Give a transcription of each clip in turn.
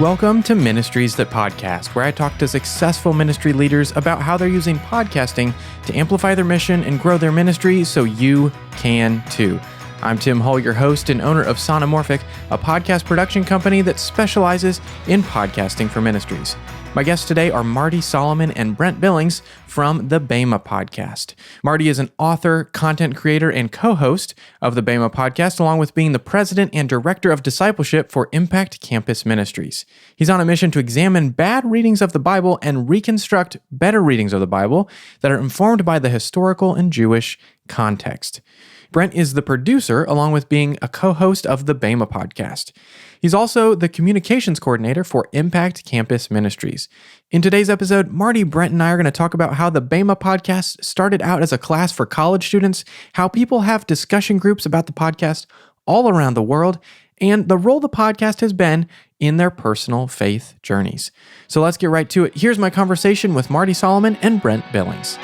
Welcome to Ministries That Podcast, where I talk to successful ministry leaders about how they're using podcasting to amplify their mission and grow their ministry so you can too. I'm Tim Hull, your host and owner of Sonomorphic, a podcast production company that specializes in podcasting for ministries. My guests today are Marty Solomon and Brent Billings from the BEMA Podcast. Marty is an author, content creator, and co-host of the BEMA Podcast, along with being the president and director of discipleship for Impact Campus Ministries. He's on a mission to examine bad readings of the Bible and reconstruct better readings of the Bible that are informed by the historical and Jewish context. Brent is the producer, along with being a co-host of the BEMA Podcast. He's also the communications coordinator for Impact Campus Ministries. In today's episode, Marty, Brent, and I are going to talk about how the BEMA Podcast started out as a class for college students, how people have discussion groups about the podcast all around the world, and the role the podcast has been in their personal faith journeys. So let's get right to it. Here's my conversation with Marty Solomon and Brent Billings.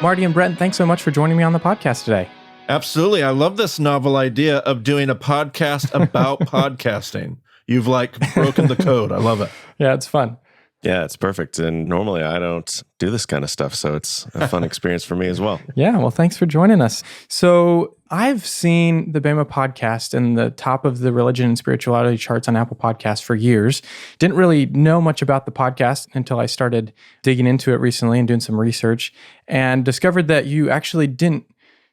Marty and Brent, thanks so much for joining me on the podcast today. Absolutely. I love this novel idea of doing a podcast about podcasting. You've broken the code. I love it. Yeah, it's fun. Yeah, it's perfect. And normally I don't do this kind of stuff, so it's a fun experience for me as well. Yeah, well, thanks for joining us. So I've seen the BEMA Podcast in the top of the religion and spirituality charts on Apple Podcasts for years. Didn't really know much about the podcast until I started digging into it recently and doing some research, and discovered that you actually didn't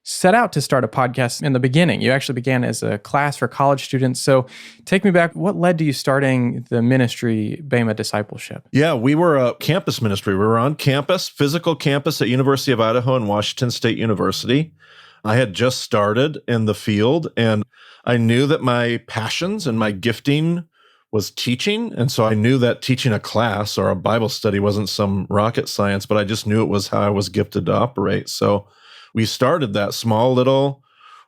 set out to start a podcast in the beginning. You actually began as a class for college students. So take me back. What led to you starting the ministry, BEMA Discipleship? Yeah, we were a campus ministry. We were on campus, physical campus at University of Idaho and Washington State University. I had just started in the field, and I knew that my passions and my gifting was teaching. And so I knew that teaching a class or a Bible study wasn't some rocket science, but I just knew it was how I was gifted to operate. So we started that small little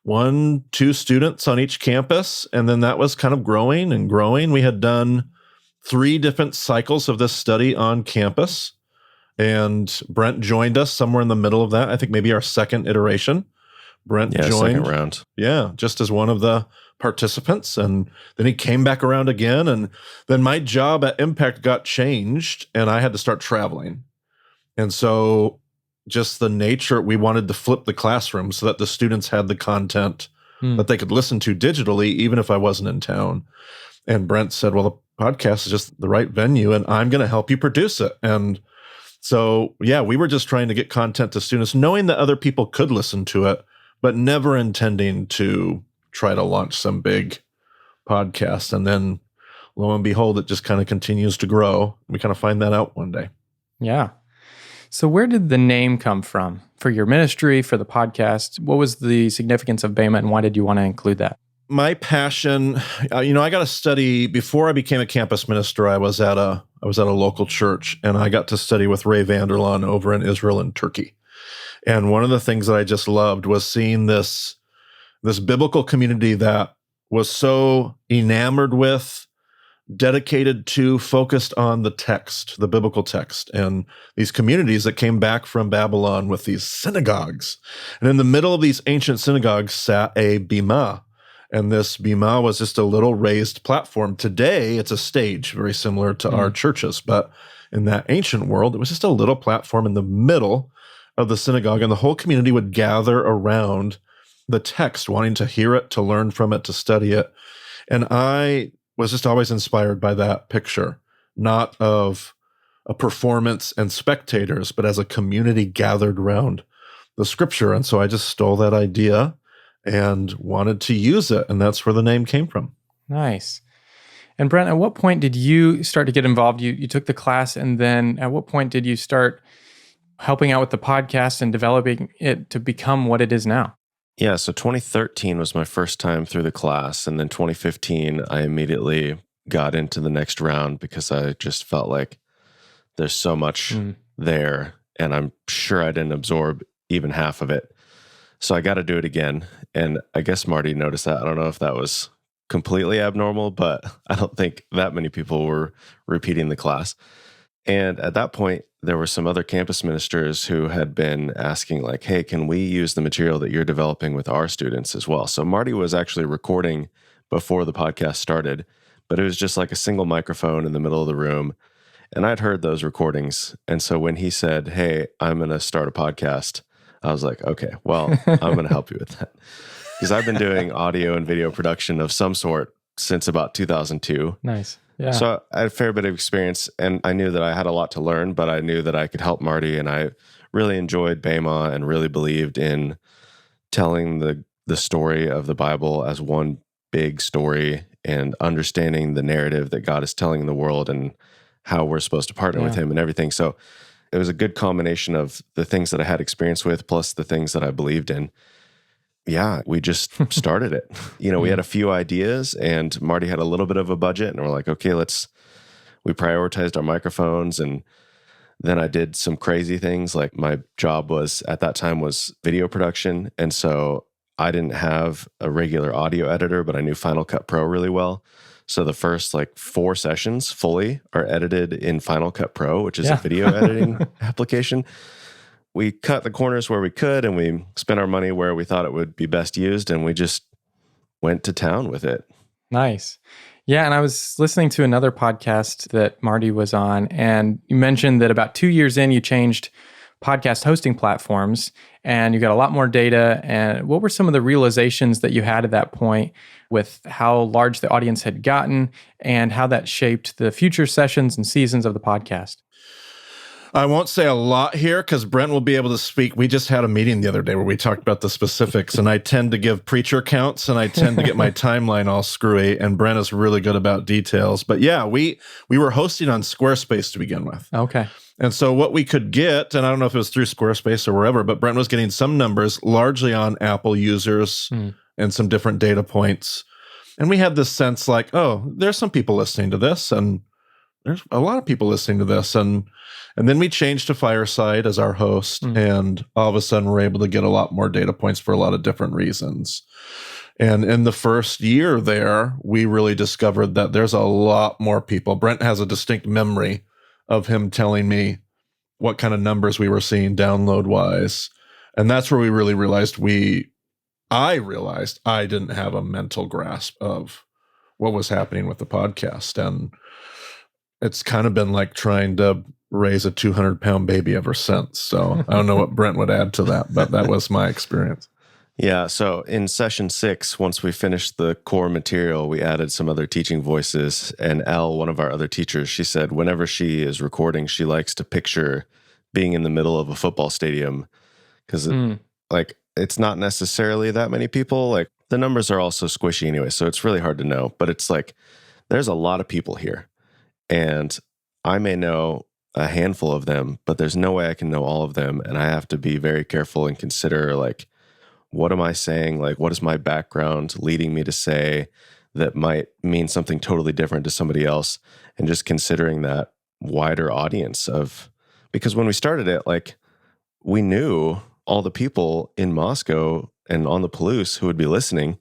1-2 students on each campus, and then that was kind of growing and growing. We had done 3 different cycles of this study on campus, and Brent joined us somewhere in the middle of that. I think maybe our second iteration. Brent joined. Second round. Yeah, just as one of the participants, and then he came back around again, and then my job at Impact got changed, and I had to start traveling. And so just the nature, we wanted to flip the classroom so that the students had the content that they could listen to digitally, even if I wasn't in town. And Brent said, well, the podcast is just the right venue, and I'm going to help you produce it. And so, yeah, we were just trying to get content to students, knowing that other people could listen to it, but never intending to try to launch some big podcast. And then lo and behold, it just kind of continues to grow. We kind of find that out one day. Yeah. So where did the name come from for your ministry, for the podcast? What was the significance of BEMA, and why did you want to include that? My passion, I got to study. Before I became a campus minister, I was at a local church, and I got to study with Ray Vanderlaan over in Israel and Turkey. And one of the things that I just loved was seeing this biblical community that was so enamored with, dedicated to, focused on the text, the biblical text, and these communities that came back from Babylon with these synagogues. And in the middle of these ancient synagogues sat a BEMA. And this BEMA was just a little raised platform. Today, it's a stage, very similar to our churches. But in that ancient world, it was just a little platform in the middle of the synagogue, and the whole community would gather around the text, wanting to hear it, to learn from it, to study it. And I was just always inspired by that picture, not of a performance and spectators, but as a community gathered around the scripture. And so I just stole that idea and wanted to use it, and that's where the name came from. Nice. And Brent, at what point did you start to get involved? You took the class, and then at what point did you start helping out with the podcast and developing it to become what it is now? Yeah, so 2013 was my first time through the class, and then 2015, I immediately got into the next round because I just felt like there's so much there, and I'm sure I didn't absorb even half of it. So I got to do it again, and I guess Marty noticed that. I don't know if that was completely abnormal, but I don't think that many people were repeating the class. And at that point, there were some other campus ministers who had been asking, like, hey, can we use the material that you're developing with our students as well? So Marty was actually recording before the podcast started, but it was just like a single microphone in the middle of the room. And I'd heard those recordings. And so when he said, "Hey, I'm going to start a podcast," I was like, okay, well, I'm going to help you with that. Because I've been doing audio and video production of some sort since about 2002. Nice. Yeah. So I had a fair bit of experience, and I knew that I had a lot to learn, but I knew that I could help Marty, and I really enjoyed BEMA and really believed in telling the story of the Bible as one big story and understanding the narrative that God is telling in the world and how we're supposed to partner with him and everything. So it was a good combination of the things that I had experience with plus the things that I believed in. Yeah, we just started it. We had a few ideas, and Marty had a little bit of a budget, and we're like, okay, we prioritized our microphones, and then I did some crazy things. Like my job at that time was video production. And so I didn't have a regular audio editor, but I knew Final Cut Pro really well. So the first 4 sessions fully are edited in Final Cut Pro, which is a video editing application. We cut the corners where we could, and we spent our money where we thought it would be best used, and we just went to town with it. Nice. Yeah, and I was listening to another podcast that Marty was on, and you mentioned that about 2 years in, you changed podcast hosting platforms, and you got a lot more data. And what were some of the realizations that you had at that point with how large the audience had gotten and how that shaped the future sessions and seasons of the podcast? I won't say a lot here because Brent will be able to speak. We just had a meeting the other day where we talked about the specifics, and I tend to give preacher counts, and I tend to get my timeline all screwy, and Brent is really good about details. But yeah, we were hosting on Squarespace to begin with. Okay. And so what we could get, and I don't know if it was through Squarespace or wherever, but Brent was getting some numbers largely on Apple users and some different data points. And we had this sense like, oh, there's some people listening to this, and there's a lot of people listening to this. And then we changed to Fireside as our host, and all of a sudden we're able to get a lot more data points for a lot of different reasons. And in the first year there, we really discovered that there's a lot more people. Brent has a distinct memory of him telling me what kind of numbers we were seeing download-wise. And that's where we really realized I realized I didn't have a mental grasp of what was happening with the podcast. And it's kind of been like trying to raise a 200-pound baby ever since. So I don't know what Brent would add to that, but that was my experience. Yeah, so in session 6, once we finished the core material, we added some other teaching voices. And Elle, one of our other teachers, she said whenever she is recording, she likes to picture being in the middle of a football stadium because it's not necessarily that many people. Like the numbers are also squishy anyway, so it's really hard to know. But it's like there's a lot of people here, and I may know a handful of them, but there's no way I can know all of them, and I have to be very careful and consider like, what am I saying? Like, what is my background leading me to say that might mean something totally different to somebody else? And just considering that wider audience because when we started it, like we knew all the people in Moscow and on the Palouse who would be listening.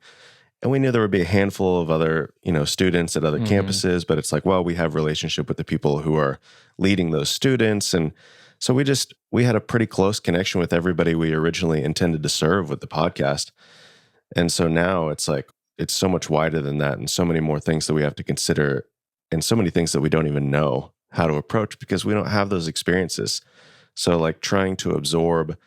And we knew there would be a handful of other, students at other campuses, but it's like, well, we have relationship with the people who are leading those students. And so we had a pretty close connection with everybody we originally intended to serve with the podcast. And so now it's like, it's so much wider than that, and so many more things that we have to consider, and so many things that we don't even know how to approach because we don't have those experiences. So like trying to absorb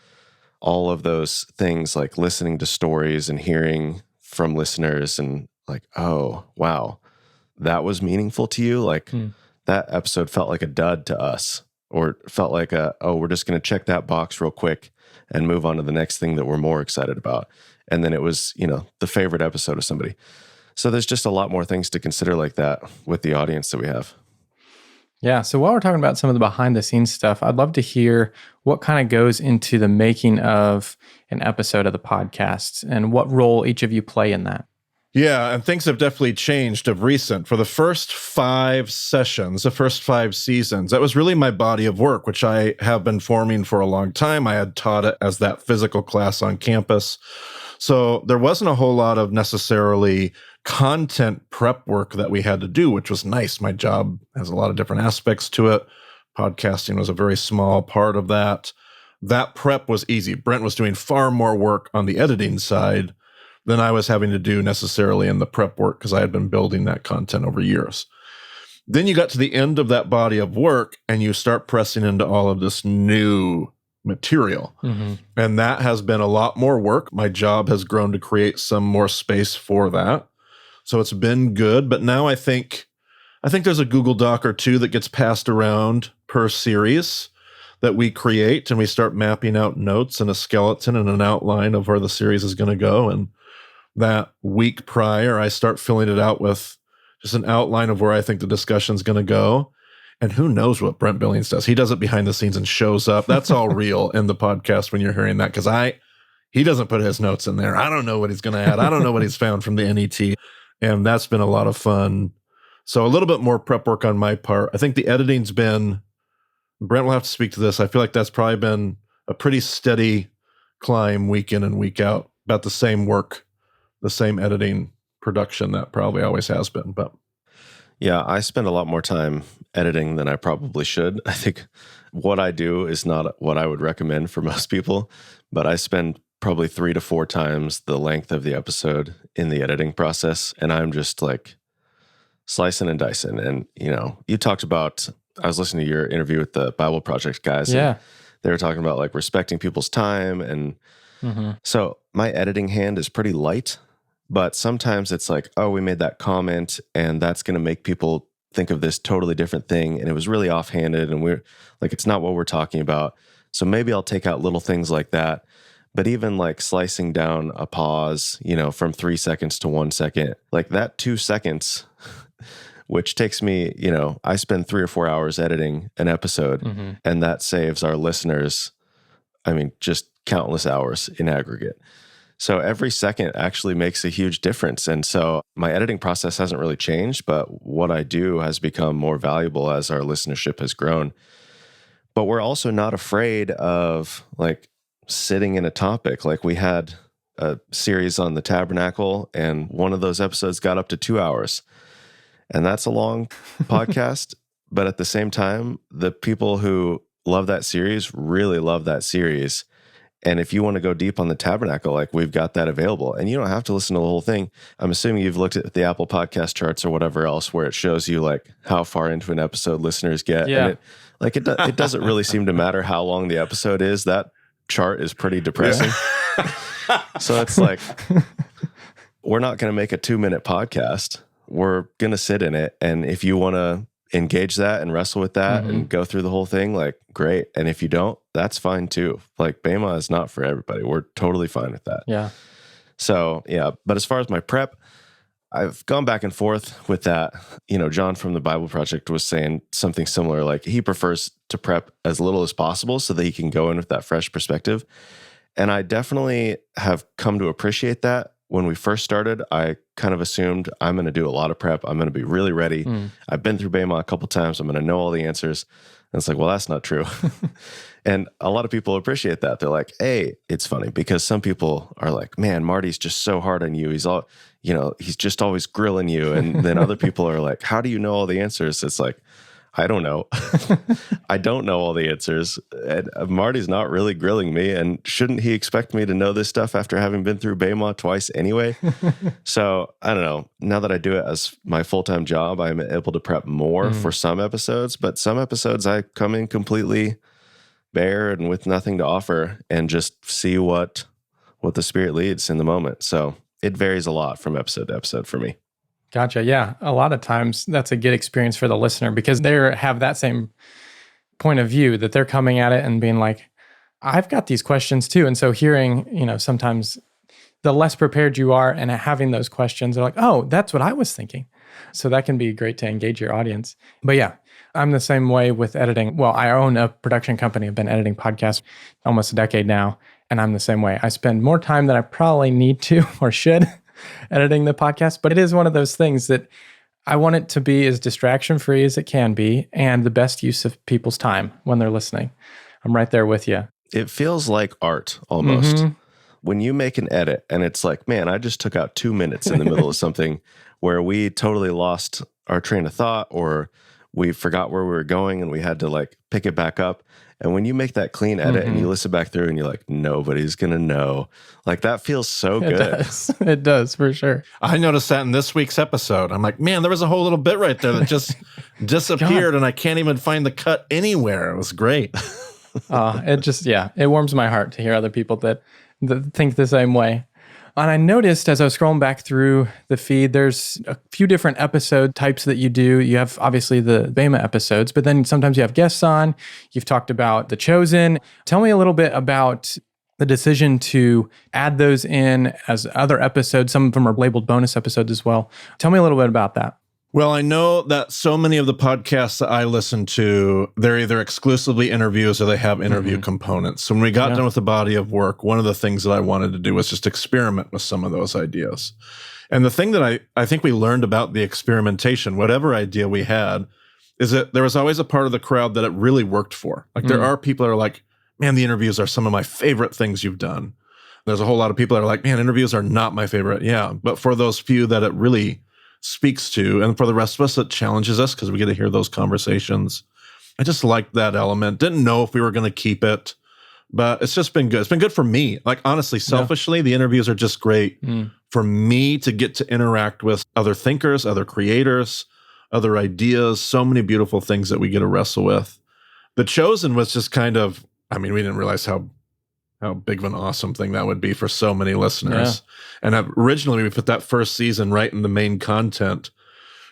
all of those things, like listening to stories and hearing from listeners and like, oh, wow, that was meaningful to you. Like that episode felt like a dud to us, or felt like we're just going to check that box real quick and move on to the next thing that we're more excited about. And then it was, the favorite episode of somebody. So there's just a lot more things to consider like that with the audience that we have. Yeah. So while we're talking about some of the behind the scenes stuff, I'd love to hear what kind of goes into the making of an episode of the podcast and what role each of you play in that. Yeah, and things have definitely changed of recent. For the first 5 sessions, the first 5 seasons, that was really my body of work, which I have been forming for a long time. I had taught it as that physical class on campus. So there wasn't a whole lot of necessarily content prep work that we had to do, which was nice. My job has a lot of different aspects to it. Podcasting was a very small part of that. That prep was easy. Brent was doing far more work on the editing side. than I was having to do necessarily in the prep work because I had been building that content over years. Then you got to the end of that body of work and you start pressing into all of this new material. And that has been a lot more work. My job has grown to create some more space for that. So it's been good. But now I think there's a Google Doc or two that gets passed around per series that we create, and we start mapping out notes and a skeleton and an outline of where the series is going to go. And that week prior, I start filling it out with just an outline of where I think the discussion's going to go. And who knows what Brent Billings does? He does it behind the scenes and shows up. That's all real in the podcast when you're hearing that, because he doesn't put his notes in there. I don't know what he's going to add. I don't know what he's found from the NET. And that's been a lot of fun. So a little bit more prep work on my part. I think the editing's been, Brent will have to speak to this. I feel like that's probably been a pretty steady climb week in and week out, about the same work, the same editing production that probably always has been. But yeah, I spend a lot more time editing than I probably should. I think what I do is not what I would recommend for most people, but I spend probably 3 to 4 times the length of the episode in the editing process. And I'm just like slicing and dicing. And, you talked about, I was listening to your interview with the Bible Project guys. Yeah. And they were talking about like respecting people's time. And so my editing hand is pretty light, but sometimes it's like, oh, we made that comment and that's going to make people think of this totally different thing. And it was really offhanded. And we're like, it's not what we're talking about. So maybe I'll take out little things like that. But even like slicing down a pause, from 3 seconds to 1 second, like that 2 seconds, which takes me, I spend 3 or 4 hours editing an episode, and that saves our listeners, just countless hours in aggregate. So every second actually makes a huge difference. And so my editing process hasn't really changed, but what I do has become more valuable as our listenership has grown. But we're also not afraid of like sitting in a topic. Like we had a series on the tabernacle, and one of those episodes got up to 2 hours. And that's a long podcast. But at the same time, the people who love that series really love that series. And if you want to go deep on the tabernacle, like we've got that available. And you don't have to listen to the whole thing. I'm assuming you've looked at the Apple Podcast charts or whatever else where it shows you like how far into an episode listeners get. Yeah. And it doesn't really seem to matter how long the episode is. That chart is pretty depressing. Yeah. So it's like, we're not going to make a 2-minute podcast. We're going to sit in it. And if you want to engage that and wrestle with that and go through the whole thing, like great. And if you don't, that's fine too. Like BEMA is not for everybody. We're totally fine with that. Yeah. So yeah. But as far as my prep, I've gone back and forth with that. John from the Bible Project was saying something similar. Like he prefers to prep as little as possible so that he can go in with that fresh perspective. And I definitely have come to appreciate that. When we first started, I kind of assumed I'm going to do a lot of prep. I'm going to be really ready. I've been through BEMA a couple times. I'm going to know all the answers. And it's like, well, that's not true. And a lot of people appreciate that. They're like, hey, it's funny because some people are like, man, Marty's just so hard on you. He's he's just always grilling you. And then other people are like, how do you know all the answers? It's like, I don't know. I don't know all the answers. And Marty's not really grilling me. And shouldn't he expect me to know this stuff after having been through BEMA twice anyway? So I don't know. Now that I do it as my full-time job, I'm able to prep more for some episodes. But some episodes I come in completely bare and with nothing to offer and just see what the Spirit leads in the moment. So it varies a lot from episode to episode for me. Gotcha. Yeah. A lot of times that's a good experience for the listener because they have that same point of view that they're coming at it and being like, I've got these questions too. And so hearing, sometimes the less prepared you are and having those questions, they're like, oh, that's what I was thinking. So that can be great to engage your audience. But yeah, I'm the same way with editing. Well, I own a production company. I've been editing podcasts almost a decade now. And I'm the same way. I spend more time than I probably need to or should editing the podcast, but it is one of those things that I want it to be as distraction-free as it can be and the best use of people's time when they're listening. I'm right there with you. It feels like art almost. When you make an edit and it's like, man, I just took out 2 minutes in the middle of something where we totally lost our train of thought or we forgot where we were going and we had to like pick it back up. And when you make that clean edit and you listen back through and you're like, nobody's going to know, like that feels so good. It does for sure. I noticed that in this week's episode. I'm like, man, there was a whole little bit right there that just disappeared and I can't even find the cut anywhere. It was great. It warms my heart to hear other people that think the same way. And I noticed as I was scrolling back through the feed, there's a few different episode types that you do. You have obviously the BEMA episodes, but then sometimes you have guests on. You've talked about The Chosen. Tell me a little bit about the decision to add those in as other episodes. Some of them are labeled bonus episodes as well. Tell me a little bit about that. Well, I know that so many of the podcasts that I listen to, they're either exclusively interviews or they have interview components. So when we got done with the body of work, one of the things that I wanted to do was just experiment with some of those ideas. And the thing that I think we learned about the experimentation, whatever idea we had, is that there was always a part of the crowd that it really worked for. Like there are people that are like, man, the interviews are some of my favorite things you've done. There's a whole lot of people that are like, man, interviews are not my favorite. Yeah, but for those few that it really speaks to, and for the rest of us, it challenges us because we get to hear those conversations. I just liked that element. Didn't know if we were going to keep it, but it's just been good. It's been good for me. Like, honestly, selfishly, the interviews are just great for me to get to interact with other thinkers, other creators, other ideas, so many beautiful things that we get to wrestle with. The Chosen was just kind of, I mean, we didn't realize how big of an awesome thing that would be for so many listeners. And originally we put that first season right in the main content.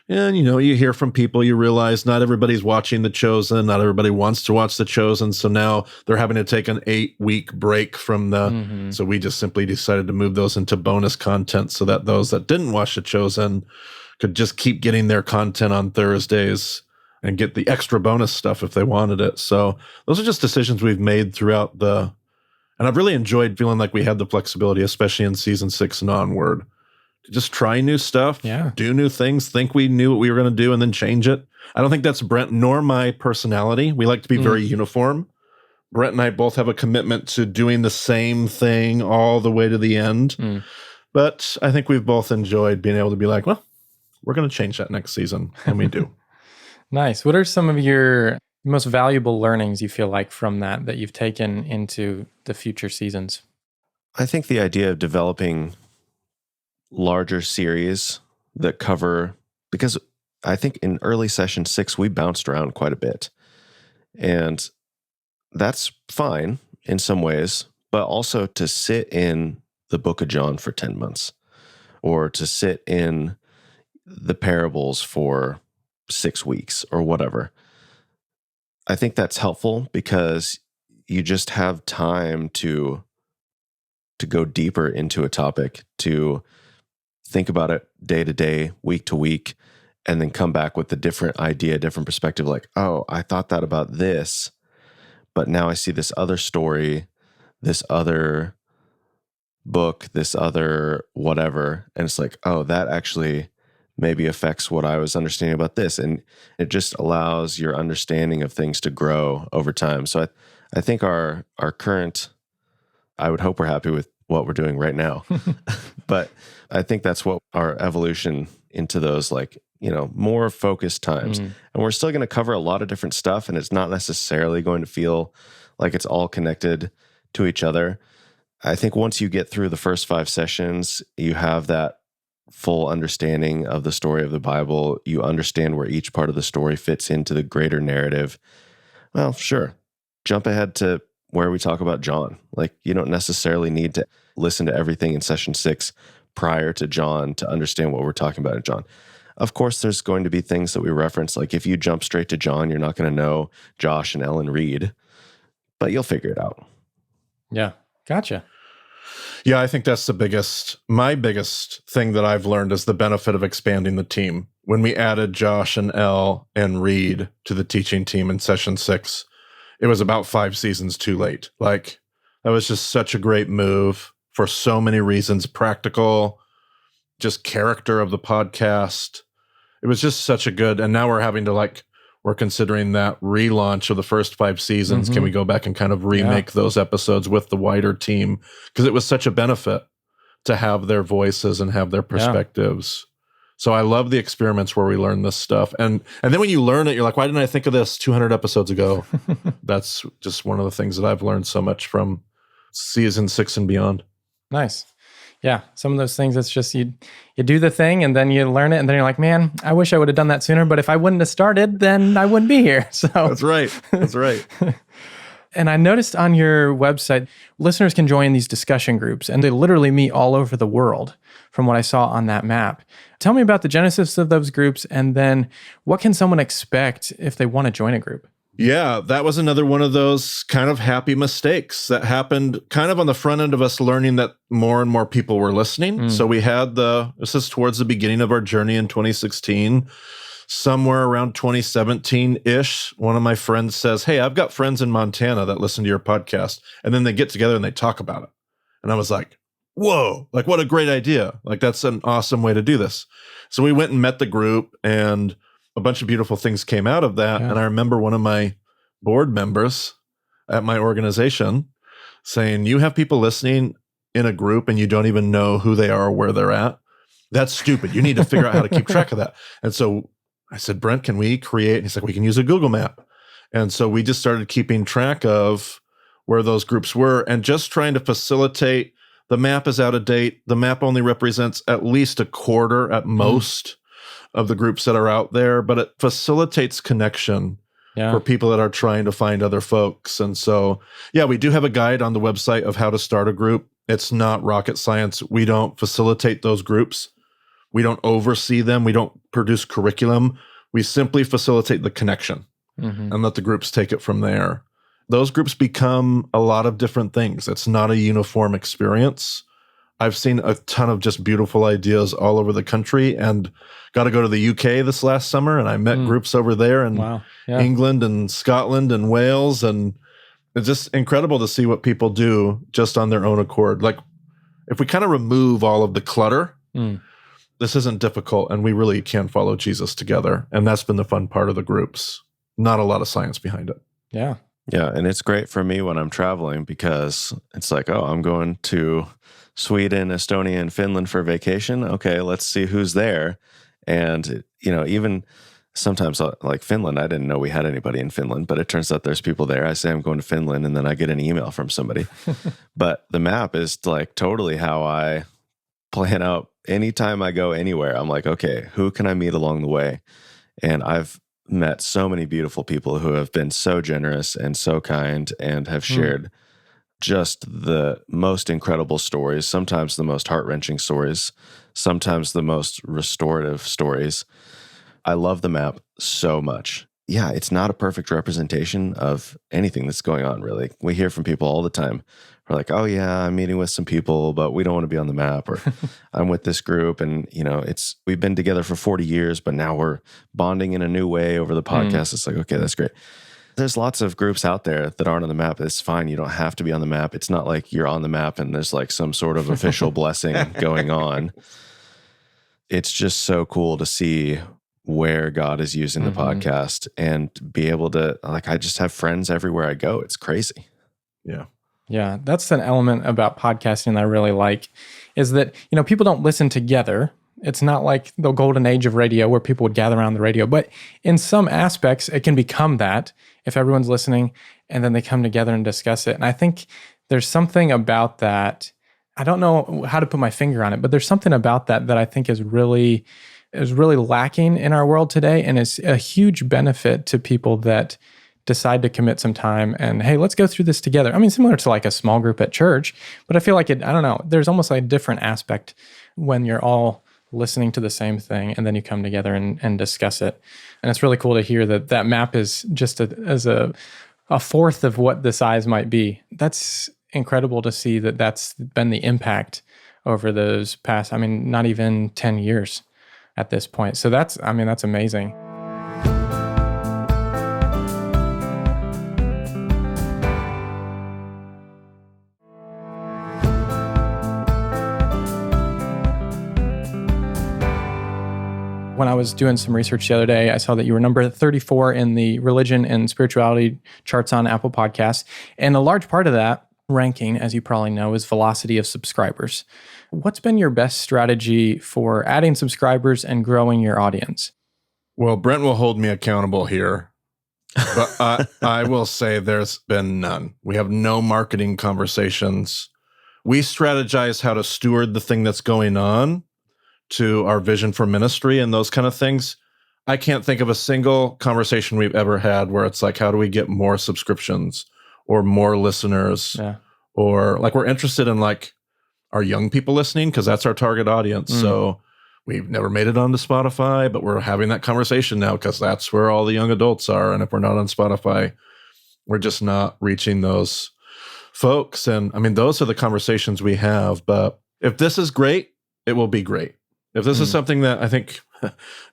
And, you hear from people, you realize not everybody's watching The Chosen. Not everybody wants to watch The Chosen. So now they're having to take an 8-week break from so we just simply decided to move those into bonus content so that those that didn't watch The Chosen could just keep getting their content on Thursdays and get the extra bonus stuff if they wanted it. So those are just decisions we've made throughout and I've really enjoyed feeling like we had the flexibility, especially in season 6 and onward, to just try new stuff, do new things, think we knew what we were going to do, and then change it. I don't think that's Brent nor my personality. We like to be very uniform. Brent and I both have a commitment to doing the same thing all the way to the end. But I think we've both enjoyed being able to be like, well, we're going to change that next season, and we do. Nice. What are some of your most valuable learnings you feel like from that you've taken into the future seasons? I think the idea of developing larger series that cover, because I think in early session 6, we bounced around quite a bit. And that's fine in some ways, but also to sit in the book of John for 10 months or to sit in the parables for 6 weeks or whatever. I think that's helpful because you just have time to go deeper into a topic, to think about it day to day, week to week, and then come back with a different idea, different perspective. Like, oh, I thought that about this, but now I see this other story, this other book, this other whatever. And it's like, oh, that actually maybe affects what I was understanding about this. And it just allows your understanding of things to grow over time. So I think our current, I would hope we're happy with what we're doing right now. But I think that's what our evolution into those more focused times. And we're still going to cover a lot of different stuff, and it's not necessarily going to feel like it's all connected to each other. I think once you get through the first 5 sessions, you have that full understanding of the story of the Bible. You understand where each part of the story fits into the greater narrative. Well, sure. Jump ahead to where we talk about John. Like, you don't necessarily need to listen to everything in session 6 prior to John to understand what we're talking about in John. Of course, there's going to be things that we reference. Like if you jump straight to John, you're not going to know Josh and Ellen Reed, but you'll figure it out. Yeah. Gotcha. Yeah, I think that's my biggest thing that I've learned is the benefit of expanding the team. When we added Josh and Elle and Reed to the teaching team in session 6, it was about 5 seasons too late. Like, that was just such a great move for so many reasons, practical, just character of the podcast. It was just such a good, and now we're having to we're considering that relaunch of the first 5 seasons. Can we go back and kind of remake those episodes with the wider team? Because it was such a benefit to have their voices and have their perspectives. So I love the experiments where we learn this stuff. And then when you learn it, you're like, why didn't I think of this 200 episodes ago? That's just one of the things that I've learned so much from season 6 and beyond. Nice. Yeah. Some of those things, it's just you do the thing and then you learn it and then you're like, man, I wish I would have done that sooner, but if I wouldn't have started, then I wouldn't be here. So That's right. That's right. And I noticed on your website, listeners can join these discussion groups, and they literally meet all over the world from what I saw on that map. Tell me about the genesis of those groups, and then what can someone expect if they want to join a group? Yeah, that was another one of those kind of happy mistakes that happened kind of on the front end of us learning that more and more people were listening. So we had this is towards the beginning of our journey in 2016. Somewhere around 2017-ish, one of my friends says, hey, I've got friends in Montana that listen to your podcast. And then they get together and they talk about it. And I was like, whoa, like what a great idea. Like that's an awesome way to do this. So we went and met the group and a bunch of beautiful things came out of that. Yeah. And I remember one of my board members at my organization saying, you have people listening in a group and you don't even know who they are or where they're at. That's stupid. You need to figure out how to keep track of that. And so I said, Brent, can we create? And he's like, we can use a Google map. And so we just started keeping track of where those groups were and just trying to facilitate. The map is out of date. The map only represents at least a quarter at most of the groups that are out there, but it facilitates connection for people that are trying to find other folks. And so, we do have a guide on the website of how to start a group. It's not rocket science. We don't facilitate those groups. We don't oversee them. We don't produce curriculum. We simply facilitate the connection and let the groups take it from there. Those groups become a lot of different things. It's not a uniform experience. I've seen a ton of just beautiful ideas all over the country and got to go to the UK this last summer, and I met groups over there in England and Scotland and Wales, and it's just incredible to see what people do just on their own accord. Like if we kind of remove all of the clutter, this isn't difficult, and we really can follow Jesus together. And that's been the fun part of the groups. Not a lot of science behind it. Yeah. Yeah. And it's great for me when I'm traveling because it's like, oh, I'm going to Sweden, Estonia, and Finland for vacation. Okay, let's see who's there. And, even sometimes like Finland, I didn't know we had anybody in Finland, but it turns out there's people there. I say I'm going to Finland, and then I get an email from somebody. But the map is like totally how I plan out anytime I go anywhere. I'm like, okay, who can I meet along the way? And I've met so many beautiful people who have been so generous and so kind and have shared just the most incredible stories, sometimes the most heart-wrenching stories, sometimes the most restorative stories. I love the map so much. Yeah, it's not a perfect representation of anything that's going on, really. We hear from people all the time. We're like, oh yeah, I'm meeting with some people, but we don't want to be on the map. Or I'm with this group and, we've been together for 40 years, but now we're bonding in a new way over the podcast. It's like, okay, that's great. There's lots of groups out there that aren't on the map. It's fine. You don't have to be on the map. It's not like you're on the map and there's like some sort of official blessing going on. It's just so cool to see where God is using the podcast and be able to, like, I just have friends everywhere I go. It's crazy. Yeah. Yeah, that's an element about podcasting that I really like, is that, people don't listen together. It's not like the golden age of radio where people would gather around the radio, but in some aspects, it can become that if everyone's listening and then they come together and discuss it. And I think there's something about that. I don't know how to put my finger on it, but there's something about that I think is really lacking in our world today, and is a huge benefit to people that decide to commit some time and, hey, let's go through this together. I mean, similar to like a small group at church, but I feel like there's almost like a different aspect when you're all listening to the same thing and then you come together and discuss it. And it's really cool to hear that map is just as a fourth of what the size might be. That's incredible to see that's been the impact over those past, not even 10 years at this point. So that's amazing. When I was doing some research the other day, I saw that you were number 34 in the religion and spirituality charts on Apple Podcasts. And a large part of that ranking, as you probably know, is velocity of subscribers. What's been your best strategy for adding subscribers and growing your audience? Well, Brent will hold me accountable here, but I will say there's been none. We have no marketing conversations. We strategize how to steward the thing that's going on to our vision for ministry and those kind of things. I can't think of a single conversation we've ever had where it's like, how do we get more subscriptions or more listeners? Yeah. Or like, we're interested in like our young people listening because that's our target audience. So we've never made it onto Spotify, but we're having that conversation now because that's where all the young adults are. And if we're not on Spotify, we're just not reaching those folks. And I mean, those are the conversations we have. But if this is great, it will be great. If this is something that I think,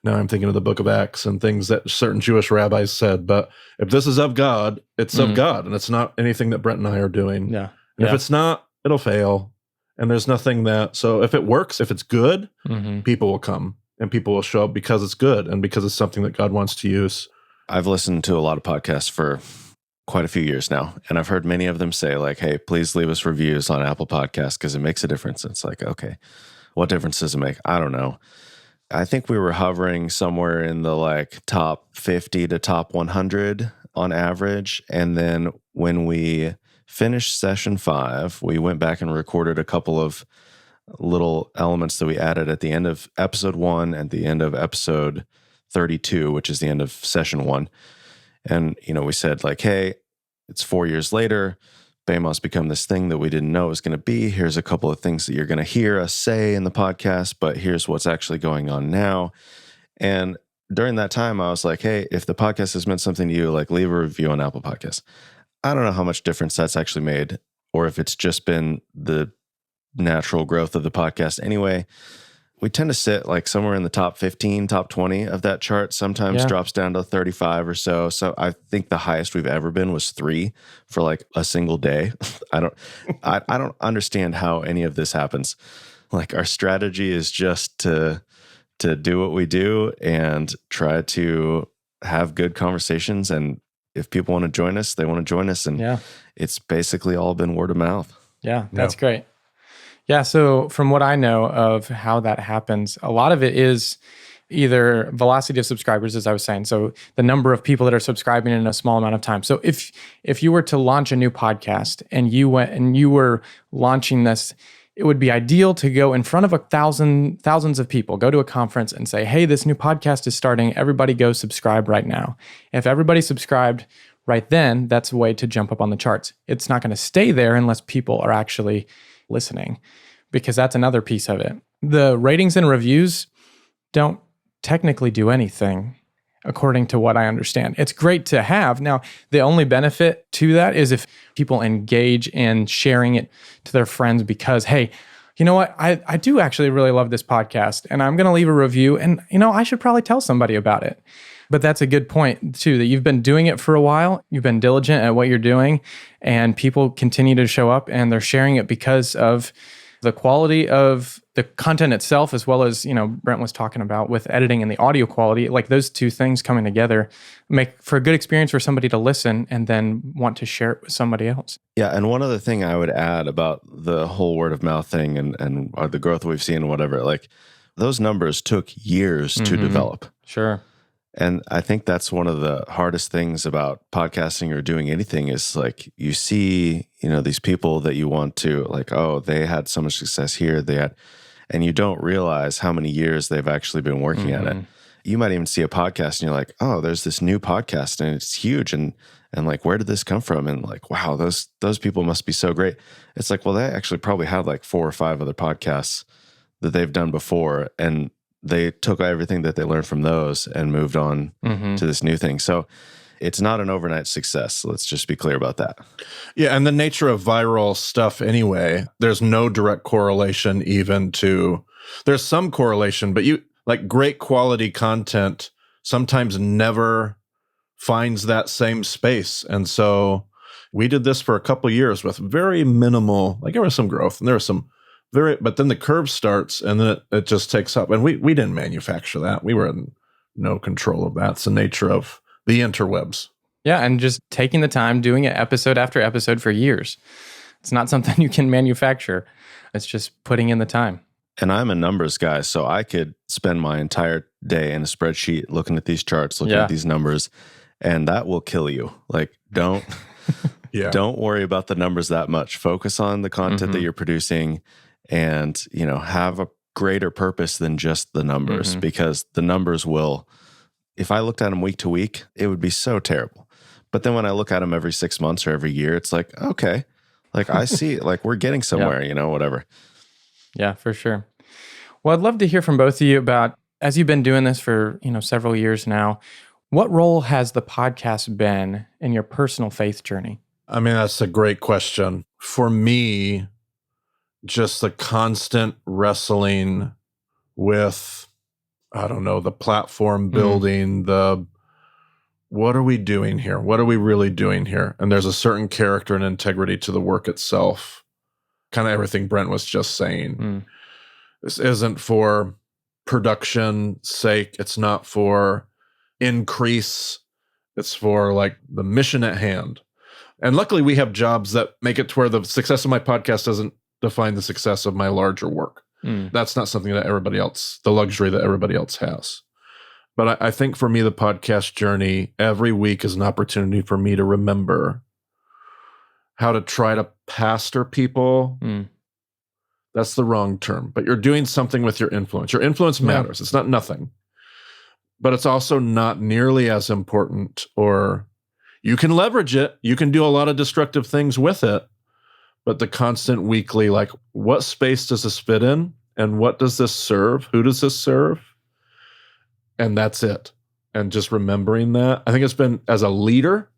now I'm thinking of the book of Acts and things that certain Jewish rabbis said, but if this is of God, it's of God. And it's not anything that Brent and I are doing. Yeah. And if it's not, it'll fail. And there's nothing that, so if it works, if it's good, people will come and people will show up because it's good and because it's something that God wants to use. I've listened to a lot of podcasts for quite a few years now, and I've heard many of them say like, hey, please leave us reviews on Apple Podcasts because it makes a difference. It's like, okay, what difference does it make? I don't know. I think we were hovering somewhere in the like top 50 to top 100 on average. And then when we finished session 5, we went back and recorded a couple of little elements that we added at the end of episode 1 and the end of episode 32, which is the end of session 1. And, we said like, hey, it's 4 years later. BEMA's become this thing that we didn't know it was going to be. Here's a couple of things that you're going to hear us say in the podcast, but here's what's actually going on now. And during that time, I was like, hey, if the podcast has meant something to you, like leave a review on Apple Podcasts. I don't know how much difference that's actually made, or if it's just been the natural growth of the podcast. Anyway, we tend to sit like somewhere in the top 15, top 20 of that chart, sometimes drops down to 35 or so. So I think the highest we've ever been was 3 for like a single day. I don't understand how any of this happens. Like our strategy is just to do what we do and try to have good conversations. And if people want to join us, they want to join us. And it's basically all been word of mouth. Yeah, that's great. Yeah, so from what I know of how that happens, a lot of it is either velocity of subscribers, as I was saying, so the number of people that are subscribing in a small amount of time. So if you were to launch a new podcast and you were launching this, it would be ideal to go in front of thousands of people, go to a conference and say, hey, this new podcast is starting. Everybody go subscribe right now. If everybody subscribed right then, that's a way to jump up on the charts. It's not going to stay there unless people are actually listening, because that's another piece of it. The ratings and reviews don't technically do anything, according to what I understand. It's great to have. Now, the only benefit to that is if people engage in sharing it to their friends because, hey, you know what? I do actually really love this podcast and I'm going to leave a review and, I should probably tell somebody about it. But that's a good point too, that you've been doing it for a while. You've been diligent at what you're doing and people continue to show up and they're sharing it because of the quality of the content itself, as well as, Brent was talking about with editing and the audio quality, like those two things coming together make for a good experience for somebody to listen and then want to share it with somebody else. Yeah. And one other thing I would add about the whole word of mouth thing and the growth we've seen and whatever, like those numbers took years to develop. Sure. And I think that's one of the hardest things about podcasting or doing anything is like you see, these people that you want to like, oh, they had so much success here, and you don't realize how many years they've actually been working at it. You might even see a podcast and you're like, oh, there's this new podcast and it's huge. And like, where did this come from? And like, wow, those people must be so great. It's like, well, they actually probably had like 4 or 5 other podcasts that they've done before. And they took everything that they learned from those and moved on to this new thing. So it's not an overnight success. Let's just be clear about that. Yeah, and the nature of viral stuff anyway, there's no direct correlation even to, there's some correlation, but like great quality content sometimes never finds that same space. And so we did this for a couple of years with very minimal, like there was some growth and there was some but then the curve starts and then it just takes up. And we didn't manufacture that. We were in no control of that. It's the nature of the interwebs. Yeah, and just taking the time, doing it episode after episode for years. It's not something you can manufacture. It's just putting in the time. And I'm a numbers guy, so I could spend my entire day in a spreadsheet looking at these charts, looking at these numbers, and that will kill you. Like, don't worry about the numbers that much. Focus on the content that you're producing and, have a greater purpose than just the numbers, because the numbers will, if I looked at them week to week, it would be so terrible. But then when I look at them every 6 months or every year, it's like, okay, like I see, like we're getting somewhere, whatever. Yeah, for sure. Well, I'd love to hear from both of you about, as you've been doing this for, several years now, what role has the podcast been in your personal faith journey? I mean, that's a great question. For me, just the constant wrestling with, the platform building, what are we doing here? What are we really doing here? And there's a certain character and integrity to the work itself. Kind of everything Brent was just saying. This isn't for production sake. It's not for increase. It's for like the mission at hand. And luckily we have jobs that make it to where the success of my podcast doesn't define the success of my larger work. That's not something that the luxury that everybody else has. But I think for me, the podcast journey every week is an opportunity for me to remember how to try to pastor people. That's the wrong term, but you're doing something with your influence. Your influence matters. It's not nothing, but it's also not nearly as important, or you can leverage it. You can do a lot of destructive things with it, but the constant weekly, like, what space does this fit in? And what does this serve? Who does this serve? And that's it. And just remembering that. I think it's been, as a leader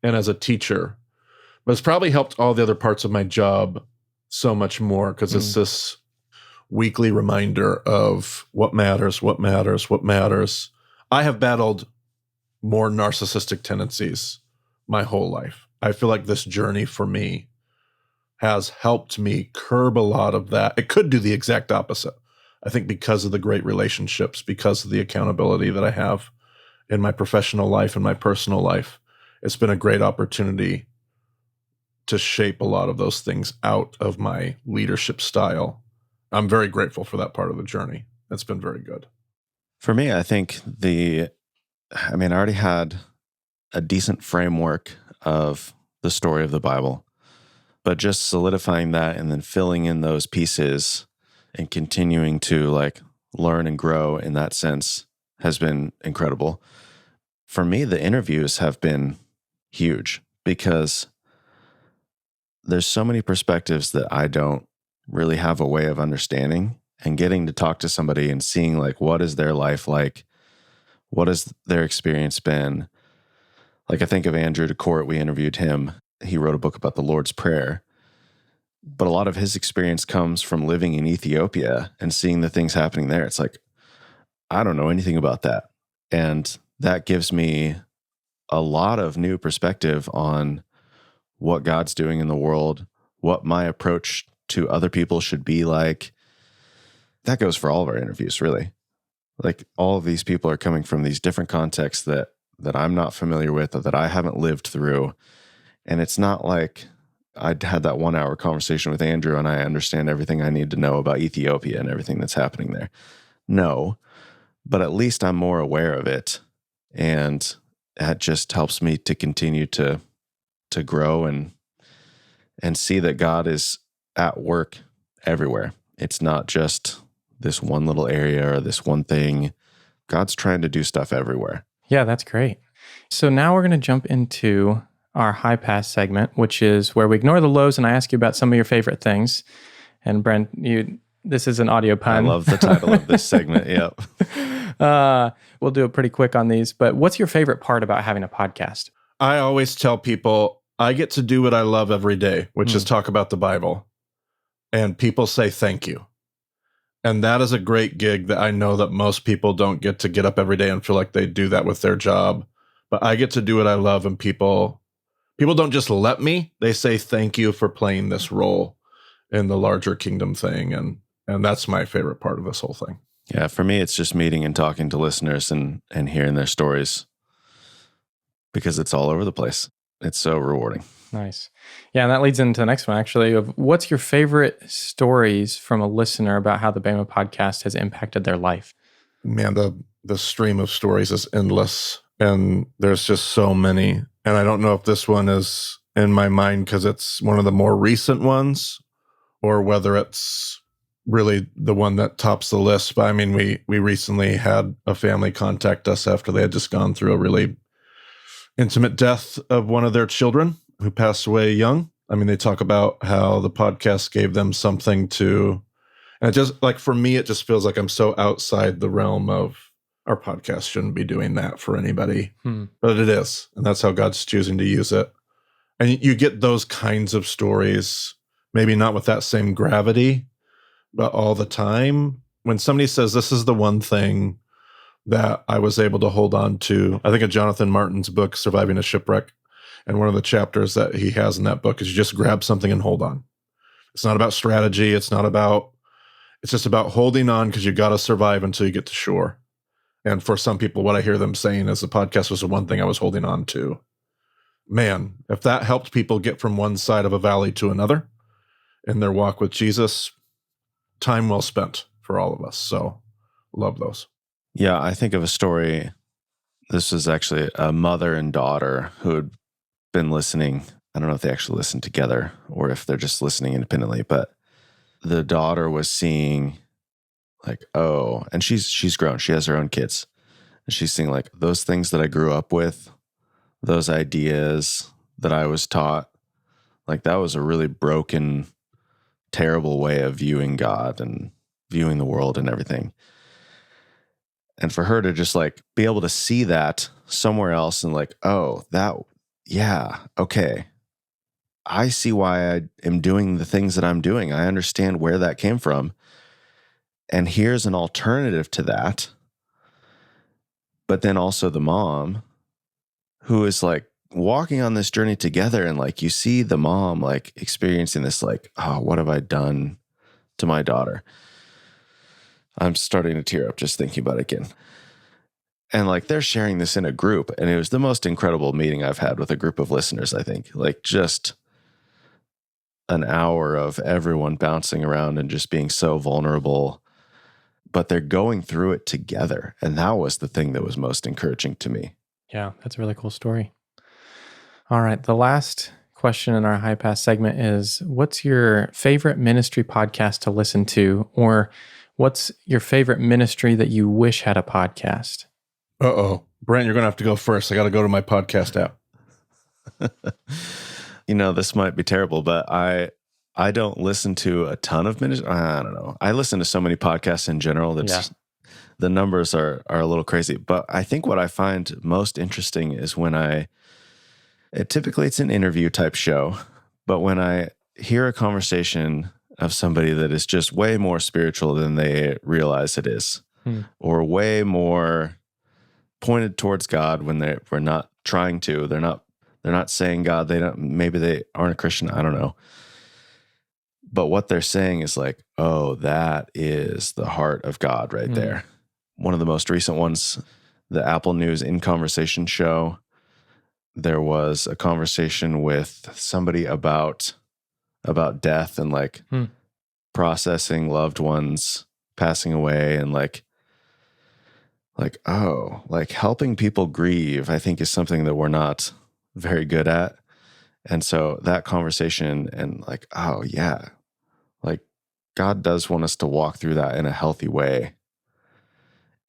and as a teacher, but it's probably helped all the other parts of my job so much more, because it's this weekly reminder of what matters, what matters, what matters. I have battled more narcissistic tendencies my whole life. I feel like this journey for me has helped me curb a lot of that. It could do the exact opposite. I think because of the great relationships, because of the accountability that I have in my professional life and my personal life, it's been a great opportunity to shape a lot of those things out of my leadership style. I'm very grateful for that part of the journey. It's been very good. For me, I think I already had a decent framework of the story of the Bible, but just solidifying that and then filling in those pieces and continuing to learn and grow in that sense has been incredible. For me, the interviews have been huge because there's so many perspectives that I don't really have a way of understanding, and getting to talk to somebody and seeing what is their life like, what has their experience been. I think of Andrew DeCourt, we interviewed him. He wrote a book about the Lord's Prayer, but a lot of his experience comes from living in Ethiopia and seeing the things happening there. It's I don't know anything about that. And that gives me a lot of new perspective on what God's doing in the world, what my approach to other people should be like. That goes for all of our interviews, really. All of these people are coming from these different contexts that I'm not familiar with or that I haven't lived through. And it's not like I'd had that 1 hour conversation with Andrew and I understand everything I need to know about Ethiopia and everything that's happening there. No, but at least I'm more aware of it. And that just helps me to continue to grow and see that God is at work everywhere. It's not just this one little area or this one thing. God's trying to do stuff everywhere. Yeah, that's great. So now we're going to jump into our high pass segment, which is where we ignore the lows and I ask you about some of your favorite things. And Brent, this is an audio pun. I love the title of this segment. Yep. We'll do it pretty quick on these, but what's your favorite part about having a podcast? I always tell people I get to do what I love every day, which is talk about the Bible. And people say thank you. And that is a great gig that I know that most people don't get up every day and feel like they do that with their job. But I get to do what I love, and people don't just let me. They say thank you for playing this role in the larger kingdom thing. And that's my favorite part of this whole thing. Yeah, for me, it's just meeting and talking to listeners and hearing their stories, because it's all over the place. It's so rewarding. Nice. Yeah, and that leads into the next one, actually, of what's your favorite stories from a listener about how the BEMA podcast has impacted their life? Man, the stream of stories is endless, and there's just so many. And I don't know if this one is in my mind because it's one of the more recent ones, or whether it's really the one that tops the list. But I mean, we recently had a family contact us after they had just gone through a really intimate death of one of their children who passed away young. I mean, they talk about how the podcast gave them something to, and it just, like, for me, it just feels like I'm so outside the realm of our podcast shouldn't be doing that for anybody, but it is. And that's how God's choosing to use it. And you get those kinds of stories, maybe not with that same gravity, but all the time. When somebody says, this is the one thing that I was able to hold on to, I think of Jonathan Martin's book, Surviving a Shipwreck. And one of the chapters that he has in that book is you just grab something and hold on. It's not about strategy. It's just about holding on because you got to survive until you get to shore. And for some people, what I hear them saying is the podcast was the one thing I was holding on to. Man, if that helped people get from one side of a valley to another in their walk with Jesus, time well spent for all of us. So love those. Yeah, I think of a story. This was actually a mother and daughter who had been listening. I don't know if they actually listened together or if they're just listening independently, but the daughter was seeing like, oh, and she's grown. She has her own kids. And she's seeing like those things that I grew up with, those ideas that I was taught, like that was a really broken, terrible way of viewing God and viewing the world and everything. And for her to just like be able to see that somewhere else and like, oh, that, yeah, okay. I see why I am doing the things that I'm doing. I understand where that came from. And here's an alternative to that. But then also the mom who is like walking on this journey together. And like, you see the mom like experiencing this, like, oh, what have I done to my daughter? I'm starting to tear up just thinking about it again. And like, they're sharing this in a group. And it was the most incredible meeting I've had with a group of listeners, I think. Like just an hour of everyone bouncing around and just being so vulnerable. But they're going through it together. And that was the thing that was most encouraging to me. Yeah, that's a really cool story. All right. The last question in our High Pass segment is, what's your favorite ministry podcast to listen to? Or what's your favorite ministry that you wish had a podcast? Uh-oh. Brent, you're going to have to go first. I got to go to my podcast app. You know, this might be terrible, but I don't listen to a ton of ministry. I don't know. I listen to so many podcasts in general that the numbers are a little crazy. But I think what I find most interesting is when typically it's an interview type show, but when I hear a conversation of somebody that is just way more spiritual than they realize it is, or way more pointed towards God when we're not trying to, they're not saying God, maybe they aren't a Christian, I don't know. But what they're saying is like, oh, that is the heart of God right there. One of the most recent ones, the Apple News In Conversation show, there was a conversation with somebody about death and like processing loved ones passing away and like, oh, like helping people grieve, I think is something that we're not very good at. And so that conversation and like, oh yeah, like God does want us to walk through that in a healthy way.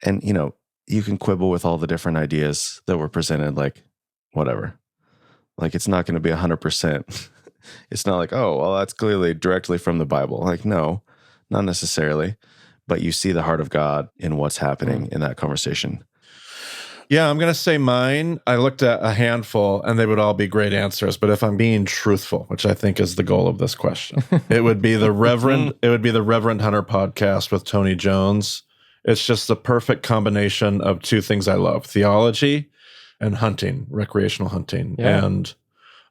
And, you know, you can quibble with all the different ideas that were presented, like whatever. Like, it's not going to be 100%. It's not like, oh, well, that's clearly directly from the Bible. Like, no, not necessarily. But you see the heart of God in what's happening in that conversation. Yeah, I'm going to say mine. I looked at a handful and they would all be great answers. But if I'm being truthful, which I think is the goal of this question, it would be the Reverend Hunter podcast with Tony Jones. It's just the perfect combination of two things I love: theology and hunting, recreational hunting. Yeah. And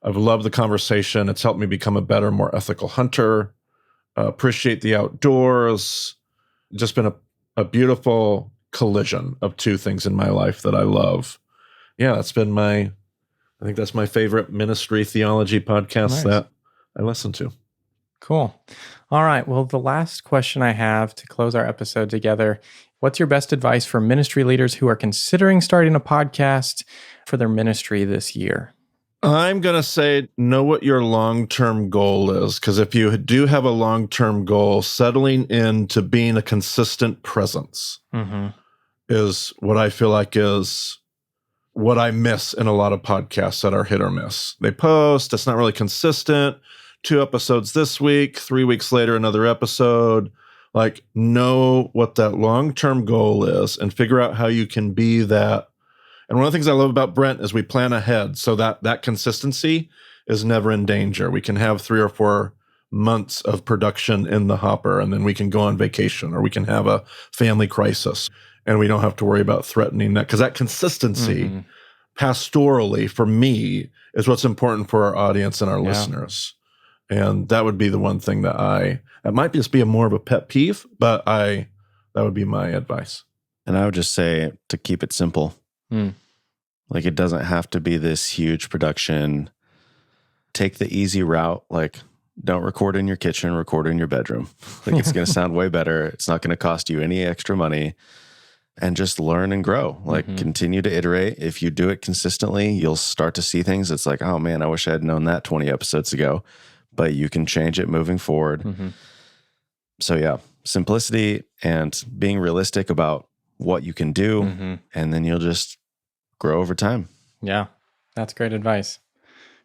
I've loved the conversation. It's helped me become a better, more ethical hunter, appreciate the outdoors. Just been a beautiful collision of two things in my life that I love. Yeah, that's been my I think that's my favorite ministry theology podcast that I listen to. Cool. All right. Well, the last question I have to close our episode together, what's your best advice for ministry leaders who are considering starting a podcast for their ministry this year? I'm going to say know what your long-term goal is, because if you do have a long-term goal, settling into being a consistent presence is what I feel like is what I miss in a lot of podcasts that are hit or miss. They post, it's not really consistent. 2 episodes this week, 3 weeks later, another episode. Like, know what that long-term goal is and figure out how you can be that. And one of the things I love about Brent is we plan ahead so that consistency is never in danger. We can have 3 or 4 months of production in the hopper, and then we can go on vacation, or we can have a family crisis, and we don't have to worry about threatening that. Because that consistency, pastorally, for me, is what's important for our audience and our listeners. And that would be the one thing that might just be more of a pet peeve, but that would be my advice. And I would just say to keep it simple. Like, it doesn't have to be this huge production. Take the easy route. Like, don't record in your kitchen, record in your bedroom. Like, it's going to sound way better. It's not going to cost you any extra money. And just learn and grow. Like, continue to iterate. If you do it consistently, you'll start to see things. It's like, oh man, I wish I had known that 20 episodes ago. But you can change it moving forward. So yeah, simplicity and being realistic about what you can do. And then you'll just grow over time. Yeah, that's great advice.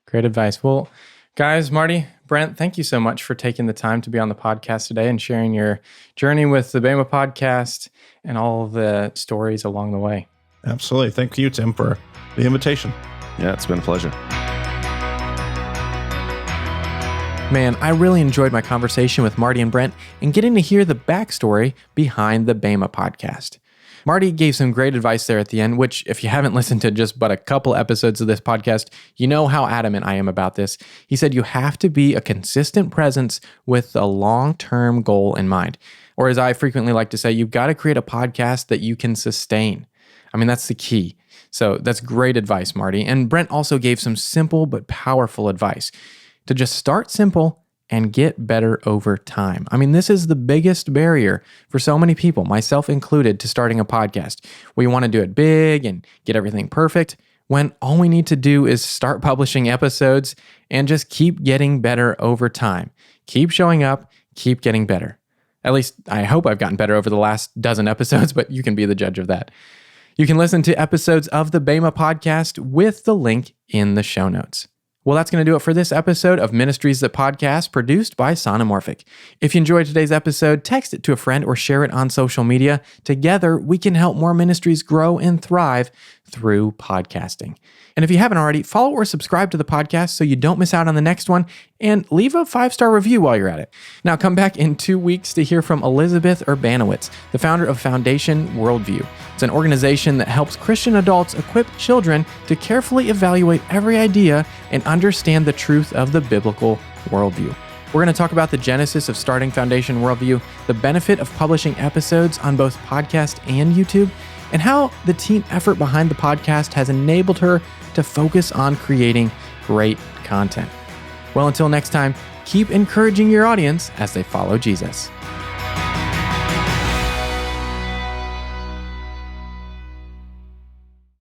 Great advice. Well, guys, Marty, Brent, thank you so much for taking the time to be on the podcast today and sharing your journey with the BEMA Podcast and all of the stories along the way. Absolutely. Thank you, Tim, for the invitation. Yeah, it's been a pleasure. Man, I really enjoyed my conversation with Marty and Brent and getting to hear the backstory behind the BEMA Podcast. Marty gave some great advice there at the end, which if you haven't listened to just but a couple episodes of this podcast, you know how adamant I am about this. He said you have to be a consistent presence with a long-term goal in mind. Or as I frequently like to say, you've got to create a podcast that you can sustain. I mean, that's the key. So that's great advice, Marty. And Brent also gave some simple but powerful advice to just start simple and get better over time. I mean, this is the biggest barrier for so many people, myself included, to starting a podcast. We want to do it big and get everything perfect, when all we need to do is start publishing episodes and just keep getting better over time. Keep showing up, keep getting better. At least I hope I've gotten better over the last dozen episodes, but you can be the judge of that. You can listen to episodes of the BEMA Podcast with the link in the show notes. Well, that's going to do it for this episode of Ministries That Podcast, produced by Sonomorphic. If you enjoyed today's episode, text it to a friend or share it on social media. Together, we can help more ministries grow and thrive through podcasting. And if you haven't already, follow or subscribe to the podcast so you don't miss out on the next one, and leave a 5-star review while you're at it. Now come back in 2 weeks to hear from Elizabeth Urbanowitz, the founder of Foundation Worldview. It's an organization that helps Christian adults equip children to carefully evaluate every idea and understand the truth of the biblical worldview. We're going to talk about the genesis of starting Foundation Worldview, the benefit of publishing episodes on both podcast and YouTube, and how the team effort behind the podcast has enabled her to focus on creating great content. Well, until next time, keep encouraging your audience as they follow Jesus.